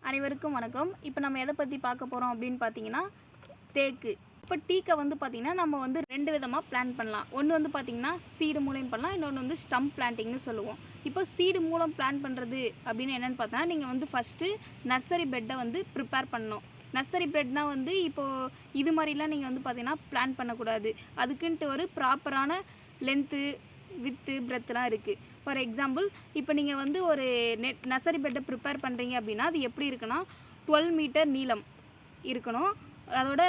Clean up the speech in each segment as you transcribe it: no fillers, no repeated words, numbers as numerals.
அனைவருக்கும் வணக்கம். இப்போ நம்ம எதை பற்றி பார்க்க போகிறோம் அப்படின்னு பார்த்தீங்கன்னா தேக்கு. இப்போ டீக்கை வந்து பார்த்திங்கன்னா நம்ம வந்து 2 விதமாக பிளான் பண்ணலாம். ஒன்று வந்து பார்த்திங்கன்னா சீடு மூலம் பண்ணலாம், இன்னொன்று வந்து ஸ்டம்ப் பிளான்டிங்னு சொல்லுவோம். இப்போ சீடு மூலம் பிளான் பண்ணுறது அப்படின்னு என்னென்னு பார்த்தா நீங்கள் வந்து ஃபஸ்ட்டு நர்சரி பெட்டை வந்து ப்ரிப்பேர் பண்ணணும். நர்சரி பெட்னால் வந்து இப்போது இது மாதிரிலாம் நீங்கள் வந்து பார்த்திங்கன்னா பிளான் பண்ணக்கூடாது. அதுக்குன்ட்டு ஒரு ப்ராப்பரான லென்த்து வித்து பிரெத்லாம் இருக்குது. ஃபார் எக்ஸாம்பிள் இப்போ நீங்கள் வந்து ஒரு நர்சரி பெட்டை ப்ரிப்பேர் பண்ணுறீங்க அப்படின்னா அது எப்படி இருக்குன்னா 12 மீட்டர் நீளம் இருக்கணும். அதோட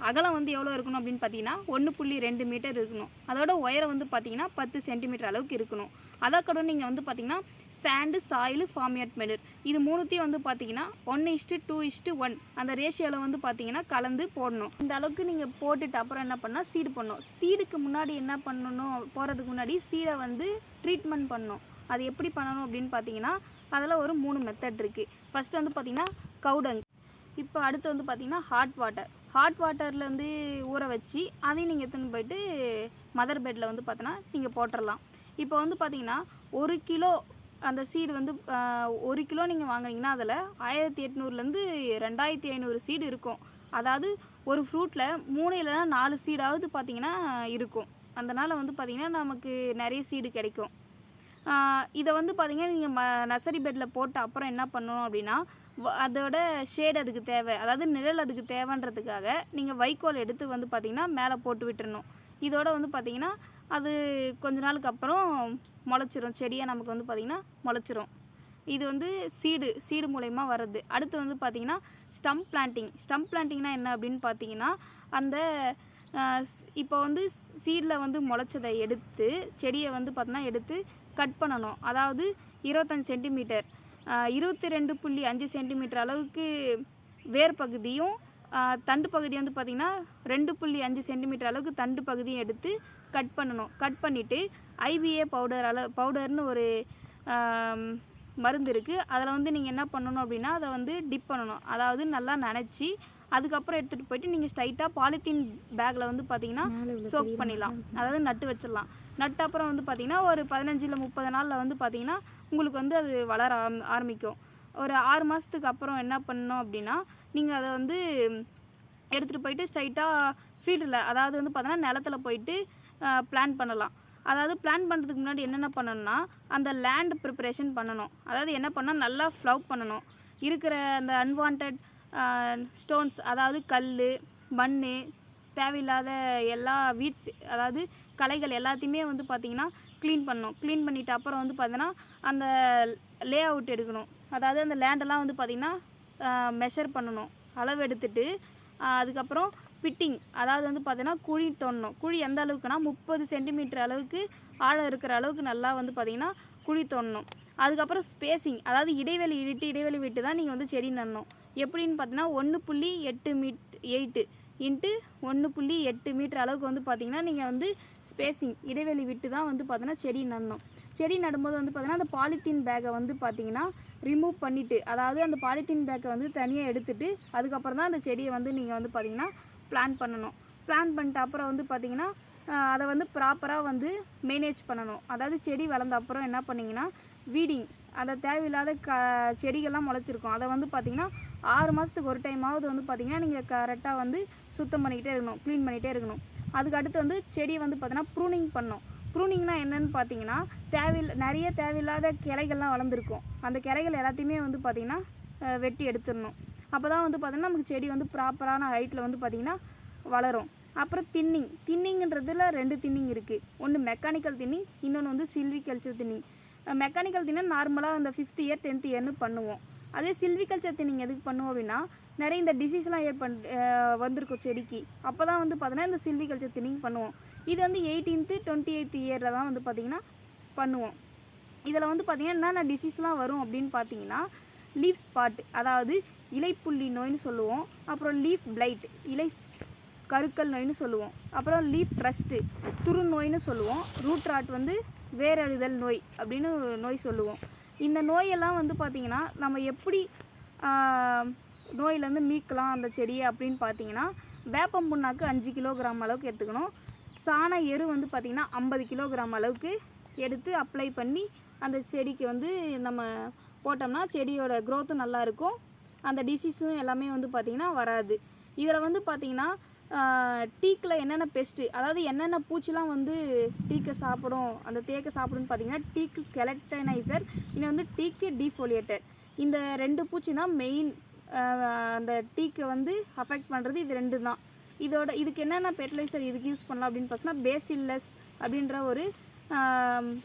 அகலம் வந்து எவ்வளோ இருக்கணும் அப்படின்னு பார்த்தீங்கன்னா 1.2 மீட்டர் இருக்கணும். அதோட உயரம் வந்து பார்த்தீங்கன்னா 10 சென்டிமீட்டர் அளவுக்கு இருக்கணும். அதோட நீங்கள் வந்து பார்த்தீங்கன்னா சாண்டு, சாயில், ஃபார்மியட் மெனூர் இது மூணுத்தையும் வந்து பார்த்தீங்கன்னா 1:2:1 அந்த ரேஷியோவில் வந்து பார்த்தீங்கன்னா கலந்து போடணும். இந்த அளவுக்கு நீங்கள் போட்டுட்டு அப்புறம் என்ன பண்ணால் சீடு பண்ணணும். சீடுக்கு முன்னாடி என்ன பண்ணணும், போகிறதுக்கு முன்னாடி சீடை வந்து ட்ரீட்மெண்ட் பண்ணணும். அது எப்படி பண்ணணும் அப்படின்னு பார்த்தீங்கன்னா அதில் ஒரு 3 மெத்தட் இருக்குது. ஃபஸ்ட்டு வந்து பார்த்தீங்கன்னா கவுடங். இப்போ அடுத்து வந்து பார்த்தீங்கன்னா ஹாட் வாட்டரில் வந்து ஊற வச்சு அதையும் நீங்கள் எடுத்துன்னு போயிட்டு மதர் பெட்டில் வந்து பார்த்தோன்னா நீங்கள் போட்டுடலாம். இப்போ வந்து பார்த்தீங்கன்னா 1 கிலோ அந்த சீடு வந்து 1 கிலோ நீங்கள் வாங்குனீங்கன்னா அதில் 1800லேருந்து 2500 சீடு இருக்கும். அதாவது ஒரு ஃப்ரூட்டில் 3 இல்லைனா 4 சீடாவது பார்த்தீங்கன்னா இருக்கும். அதனால் வந்து பார்த்திங்கன்னா நமக்கு நிறைய சீடு கிடைக்கும். இதை வந்து பார்த்திங்கன்னா நீங்கள் நர்சரி பெட்டில் போட்ட அப்புறம் என்ன பண்ணணும் அப்படின்னா அதோட ஷேட் அதுக்கு தேவை, அதாவது நிழல் அதுக்கு தேவைன்றதுக்காக நீங்கள் வைக்கோல் எடுத்து வந்து பார்த்திங்கன்னா மேலே போட்டு விட்டுறணும். இதோட வந்து பார்த்திங்கன்னா அது கொஞ்ச நாளுக்கு அப்புறம் முளைச்சிரும், செடியாக நமக்கு வந்து பார்த்திங்கன்னா முளைச்சிரும். இது வந்து சீடு மூலயமா வர்றது. அடுத்து வந்து பார்த்திங்கன்னா ஸ்டம்ப் பிளான்டிங்னா என்ன அப்படின்னு பார்த்தீங்கன்னா அந்த இப்போ வந்து சீடில் வந்து முளைச்சதை எடுத்து செடியை வந்து பார்த்தீங்கன்னா எடுத்து கட் பண்ணணும். அதாவது 25 சென்டிமீட்டர் 22.5 சென்டிமீட்டர் அளவுக்கு வேர் பகுதியும் தண்டு பகுதி வந்து பார்த்திங்கன்னா 2.5 சென்டிமீட்டர் அளவுக்கு தண்டு பகுதியும் எடுத்து கட் பண்ணணும். கட் பண்ணிவிட்டு IBA பவுடர்னு ஒரு மருந்து இருக்குது. அதில் வந்து நீங்கள் என்ன பண்ணணும் அப்படின்னா அதை வந்து டிப் பண்ணணும். அதாவது நல்லா நனைச்சி அதுக்கப்புறம் எடுத்துகிட்டு போயிட்டு நீங்கள் ஸ்ட்ரைட்டாக பாலித்தீன் பேக்கில் வந்து பார்த்திங்கன்னா சோக் பண்ணிடலாம், அதாவது நட்டு வச்சிடலாம். நட்டு அப்புறம் வந்து பார்த்திங்கன்னா ஒரு 15 இல்லை 30 நாளில் வந்து பார்த்திங்கன்னா உங்களுக்கு வந்து அது வளர ஆரம்பிக்கும். ஒரு 6 மாதத்துக்கு அப்புறம் என்ன பண்ணணும் அப்படின்னா நீங்கள் அதை வந்து எடுத்துகிட்டு போயிட்டு ஸ்ட்ரைட்டாக ஃபீல்டில், அதாவது வந்து பார்த்தோன்னா நிலத்தில் போயிட்டு பிளான் பண்ணலாம். அதாவது பிளான் பண்ணுறதுக்கு முன்னாடி என்னென்ன பண்ணணும்னா அந்த லேண்ட் ப்ரிப்பரேஷன் பண்ணணும். அதாவது என்ன பண்ணால் நல்லா ஃப்ளவ் பண்ணணும். இருக்கிற அந்த அன்வான்ட் ஸ்டோன்ஸ், அதாவது கல், மண், தேவையில்லாத எல்லா வீட்ஸ், அதாவது களைகள் எல்லாத்தையுமே வந்து பார்த்திங்கன்னா க்ளீன் பண்ணணும். க்ளீன் பண்ணிவிட்டு அப்புறம் வந்து பார்த்தீங்கன்னா அந்த லே அவுட் எடுக்கணும். அதாவது அந்த லேண்டெல்லாம் வந்து பார்த்திங்கன்னா மெஷர் பண்ணணும், அளவு எடுத்துட்டு அதுக்கப்புறம் பிட்டிங், அதாவது வந்து பார்த்தீங்கன்னா குழி தோண்டணும். குழி எந்த அளவுக்குனா 30 சென்டிமீட்டர் அளவுக்கு ஆழம் இருக்கிற அளவுக்கு நல்லா வந்து பார்த்திங்கன்னா குழி தோண்டணும். அதுக்கப்புறம் ஸ்பேஸிங், அதாவது இடைவெளி விட்டு தான் நீங்கள் வந்து செடி நடணும். எப்படின்னு பார்த்தீங்கன்னா 1.8 இன்ட்டு 1.8 மீட்டர் அளவுக்கு வந்து பார்த்திங்கன்னா நீங்கள் வந்து ஸ்பேஸிங் இடைவெளி விட்டு தான் வந்து பார்த்தீங்கன்னா செடி நடணும். செடி நடும்போது வந்து பார்த்திங்கன்னா அந்த பாலித்தீன் பேக்கை வந்து பார்த்திங்கன்னா ரிமூவ் பண்ணிவிட்டு, அதாவது அந்த பாலித்தீன் பேக்கை வந்து தனியாக எடுத்துகிட்டு அதுக்கப்புறம் தான் அந்த செடியை வந்து நீங்கள் வந்து பார்த்திங்கன்னா பிளான் பண்ணணும். பிளான் பண்ணிட்டு அப்புறம் வந்து பார்த்திங்கன்னா அதை வந்து ப்ராப்பராக வந்து மேனேஜ் பண்ணணும். அதாவது செடி வளர்ந்த அப்புறம் என்ன பண்ணிங்கன்னா வீடிங், அதை தேவையில்லாத செடிகள்லாம் முளைச்சிருக்கும், அதை வந்து பார்த்திங்கன்னா 6 மாதத்துக்கு ஒரு டைமாவது வந்து பார்த்திங்கன்னா நீங்கள் கரெக்டாக வந்து சுத்தம் பண்ணிக்கிட்டே இருக்கணும், க்ளீன் பண்ணிகிட்டே இருக்கணும். அதுக்கு அடுத்து வந்து செடியை வந்து பார்த்திங்கன்னா ப்ரூனிங் பண்ணணும். ப்ரூனிங்னா என்னென்னு பார்த்தீங்கன்னா நிறைய தேவையில்லாத கிளைகள்லாம் வளர்ந்துருக்கும். அந்த கிளைகள் எல்லாத்தையுமே வந்து பார்த்திங்கன்னா வெட்டி எடுத்துடணும். அப்போ தான் வந்து பார்த்திங்கன்னா நமக்கு செடி வந்து ப்ராப்பரான ஹைட்டில் வந்து பார்த்திங்கன்னா வளரும். அப்புறம் தின்னிங்கிறதுல 2 தின்னிங் இருக்குது. ஒன்று மெக்கானிக்கல் தின்னிங், இன்னொன்று வந்து சில்விகல்ச்சர் தின்னிங். மெக்கானிக்கல் தின்னிங் நார்மலாக இந்த 5th இயர் 10th இயர்னு பண்ணுவோம். அதே சில்விகல்ச்சர் தின்னிங் எதுக்கு பண்ணுவோம் அப்படின்னா நிறைய இந்த டிசீஸ்லாம் வந்திருக்கும் செடிக்கு, அப்போ தான் வந்து பார்த்தீங்கன்னா இந்த சில்விகல்ச்சர் தின்னிங் பண்ணுவோம். இது வந்து 18th 28th இயரில் தான் வந்து பார்த்திங்கன்னா பண்ணுவோம். இதில் வந்து பார்த்திங்கன்னா என்னென்ன டிசீஸ்லாம் வரும் அப்படின்னு பார்த்தீங்கன்னா லீஃப் ஸ்பாட், அதாவது இலைப்புள்ளி நோய்னு சொல்லுவோம். அப்புறம் லீஃப் பிளைட், இலை கருக்கல் நோய்னு சொல்லுவோம். அப்புறம் லீஃப் ரஸ்ட்டு, துரு நோய்னு சொல்லுவோம். ரூட் ராட் வந்து வேரழுதல் நோய் அப்படின்னு நோய் சொல்லுவோம். இந்த நோயெல்லாம் வந்து பார்த்திங்கன்னா நம்ம எப்படி நோயிலேருந்து மீட்கலாம் அந்த செடியை அப்படின்னு பார்த்தீங்கன்னா வேப்பம் புண்ணாக்கு 5 கிலோகிராம் அளவுக்கு எடுத்துக்கணும். சாண எரு வந்து பார்த்திங்கன்னா 50 கிலோகிராம் அளவுக்கு எடுத்து அப்ளை பண்ணி அந்த செடிக்கு வந்து நம்ம போட்டோம்னா செடியோட க்ரோத்தும் நல்லாயிருக்கும். அந்த டிசீஸும் எல்லாமே வந்து பார்த்திங்கன்னா வராது. இதில் வந்து பார்த்திங்கன்னா டீக்கில் என்னென்ன பெஸ்ட்டு, அதாவது என்னென்ன பூச்சிலாம் வந்து டீக்கை சாப்பிடும், அந்த தேக்கை சாப்பிடுன்னு பார்த்திங்கன்னா டீக்கு கெலக்டனைசர், இன்னும் வந்து டீக்கு டீஃபோலியேட்டர். இந்த 2 பூச்சி தான் மெயின் அந்த டீக்கை வந்து அஃபெக்ட் பண்ணுறது. இது 2 தான். இதுக்கு என்னென்ன ஃபெர்டிலைசர் இதுக்கு யூஸ் பண்ணலாம் அப்படின்னு பார்த்தீங்கன்னா பேசில்லஸ் அப்படின்ற ஒரு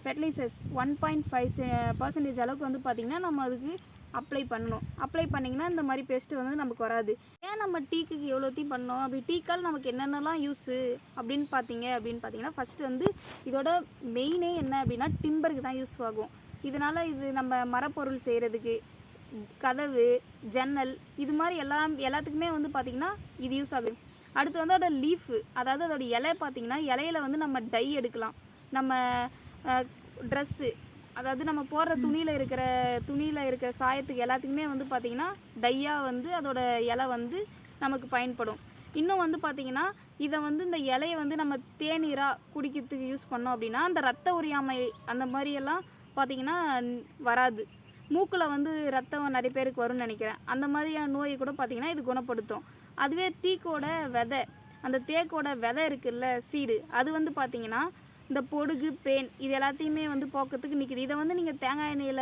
ஃபெர்டிலைசர்ஸ் 1.5% அளவுக்கு வந்து பார்த்திங்கன்னா நம்ம அதுக்கு அப்ளை பண்ணணும். அப்ளை பண்ணிங்கன்னா இந்த மாதிரி பெஸ்ட்டு வந்து நமக்கு வராது. ஏன் நம்ம டீக்கு எவ்வளோத்தையும் பண்ணோம், அப்படி டீக்கால் நமக்கு என்னென்னலாம் யூஸு அப்படின்னு பார்த்தீங்கன்னா ஃபஸ்ட்டு வந்து இதோட மெயினே என்ன அப்படின்னா டிம்பருக்கு தான் யூஸ் ஆகும். இதனால் இது நம்ம மரப்பொருள் செய்கிறதுக்கு, கதவு, ஜன்னல், இது மாதிரி எல்லாத்துக்குமே வந்து பார்த்திங்கன்னா இது யூஸ் ஆகுது. அடுத்து வந்து அதோட லீஃபு, அதாவது அதோட இலை பார்த்திங்கன்னா இலையில வந்து நம்ம டை எடுக்கலாம். நம்ம ட்ரெஸ்ஸு, அதாவது நம்ம போடுற துணியில் இருக்கிற சாயத்துக்கு எல்லாத்துக்குமே வந்து பார்த்திங்கன்னா டையாக வந்து அதோட இலை வந்து நமக்கு பயன்படும். இன்னும் வந்து பார்த்திங்கன்னா இதை வந்து இந்த இலையை வந்து நம்ம தேநீராக குடிக்கிறதுக்கு யூஸ் பண்ணோம் அப்படின்னா அந்த ரத்த உரியாமை அந்த மாதிரியெல்லாம் பார்த்திங்கன்னா வராது. மூக்கில் வந்து ரத்தம் நிறைய பேருக்கு வரும்னு நினைக்கிறேன். அந்த மாதிரியான நோயை கூட பார்த்திங்கன்னா இது குணப்படுத்தும். அதுவே டீக்கோட விதை, அந்த தேக்கோட விதை இருக்குல்ல, சீடு, அது வந்து பார்த்திங்கன்னா இந்த பொடுகு, பேன் இது எல்லாத்தையுமே வந்து போக்கிறதுக்கு நிற்கிது. இதை வந்து நீங்கள் தேங்காய் எண்ணெயில்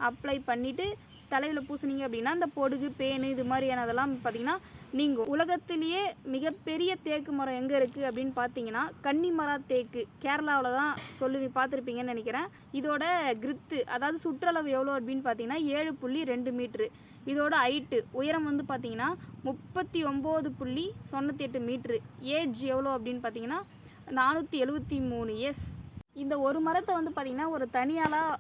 அப்ளை பண்ணிவிட்டு தலையில் பூசுனீங்க அப்படின்னா இந்த பொடுகு, பேன் இது மாதிரியானதெல்லாம் பார்த்திங்கன்னா நீங்கள் உலகத்திலேயே மிகப்பெரிய தேக்கு மரம் எங்கே இருக்குது அப்படின்னு பார்த்தீங்கன்னா கன்னிமரா தேக்கு, கேரளாவில் தான் பார்த்துருப்பீங்கன்னு நினைக்கிறேன். இதோட கிரித்து, அதாவது சுற்றளவு எவ்வளோ அப்படின்னு பார்த்தீங்கன்னா 7.2 மீட்ரு. இதோட ஹைட்டு உயரம் வந்து பார்த்தீங்கன்னா 39.98 மீட்ரு. ஏஜ் எவ்வளோ அப்படின்னு பார்த்தீங்கன்னா 473 இயர்ஸ். இந்த ஒரு மரத்தை வந்து பார்த்திங்கன்னா ஒரு தனியாளாக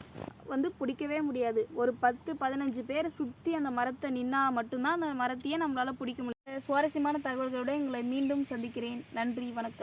வந்து பிடிக்கவே முடியாது. ஒரு 10-15 பேர் சுற்றி அந்த மரத்தை நின்னா மட்டும்தான் அந்த மரத்தையே நம்மளால் பிடிக்க முடியும். சுவாரஸ்யமான தகவல்களோடு எங்களை மீண்டும் சந்திக்கிறேன். நன்றி, வணக்கம்.